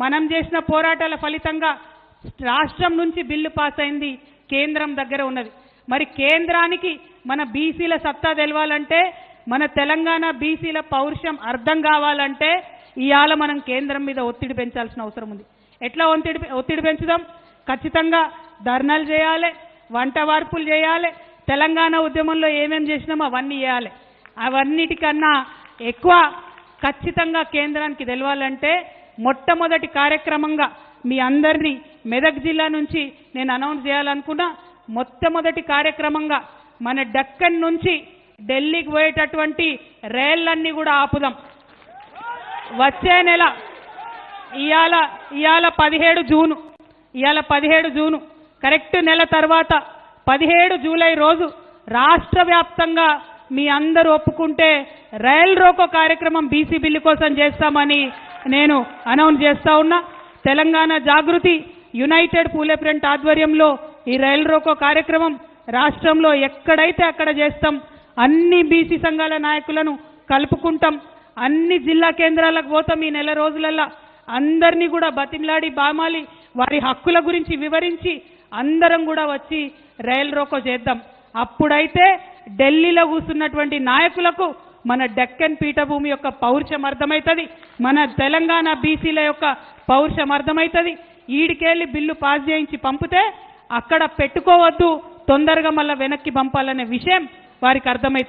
మనం చేసిన పోరాటాల ఫలితంగా రాష్ట్రం నుంచి బిల్లు పాస్ అయింది, కేంద్రం దగ్గర ఉన్నది. మరి కేంద్రానికి మన బీసీల సత్తా తెలవాలంటే, మన తెలంగాణ బీసీల పౌరుషం అర్థం కావాలంటే ఇవాళ మనం కేంద్రం మీద ఒత్తిడి పెంచాల్సిన అవసరం ఉంది. ఎట్లా ఒత్తిడి పెంచుదాం? ఖచ్చితంగా ధర్నాలు చేయాలి, వంట వార్పులు చేయాలి, తెలంగాణ ఉద్యమంలో ఏమేం చేసినామో అవన్నీ చేయాలి. అవన్నిటికన్నా ఎక్కువ ఖచ్చితంగా కేంద్రానికి తెలవాలంటే మొట్టమొదటి కార్యక్రమంగా మీ అందరినీ మెదక్ జిల్లా నుంచి నేను అనౌన్స్ చేయాలనుకున్నా. మొట్టమొదటి కార్యక్రమంగా మన డక్కన్ నుంచి ఢిల్లీకి పోయేటటువంటి రైళ్లన్నీ కూడా ఆపుదాం. వచ్చే నెల ఇవాళ 17 జూను కరెక్ట్ నెల తర్వాత 17 జూలై రోజు రాష్ట్ర వ్యాప్తంగా మీ అందరూ ఒప్పుకుంటే రైల్ రోకో కార్యక్రమం బీసీ బిల్లు కోసం చేస్తామని నేను అనౌన్స్ చేస్తా ఉన్నా. తెలంగాణ జాగృతి యునైటెడ్ పూలే ఫ్రంట్ ఆధ్వర్యంలో ఈ రైల్ రోకో కార్యక్రమం రాష్ట్రంలో ఎక్కడైతే అక్కడ చేస్తాం. అన్ని బీసీ సంఘాల నాయకులను కలుపుకుంటాం. అన్ని జిల్లా కేంద్రాలకు పోతాం. ఈ నెల రోజులల్లా అందరినీ కూడా బతిమలాడి బామాలి వారి హక్కుల గురించి వివరించి అందరం కూడా వచ్చి రైల్ రోకో చేద్దాం. అప్పుడైతే ఢిల్లీలో కూర్చున్నటువంటి నాయకులకు మన డెక్కన్ పీఠభూమి యొక్క పౌరుషం అర్థమవుతుంది, మన తెలంగాణ బీసీల యొక్క పౌరుషం అర్థమవుతుంది. ఈడికెళ్ళి బిల్లు పాస్ చేయించి పంపితే అక్కడ పెట్టుకోవద్దు, తొందరగా మళ్ళీ వెనక్కి పంపాలనే విషయం వారికి అర్థమవుతుంది.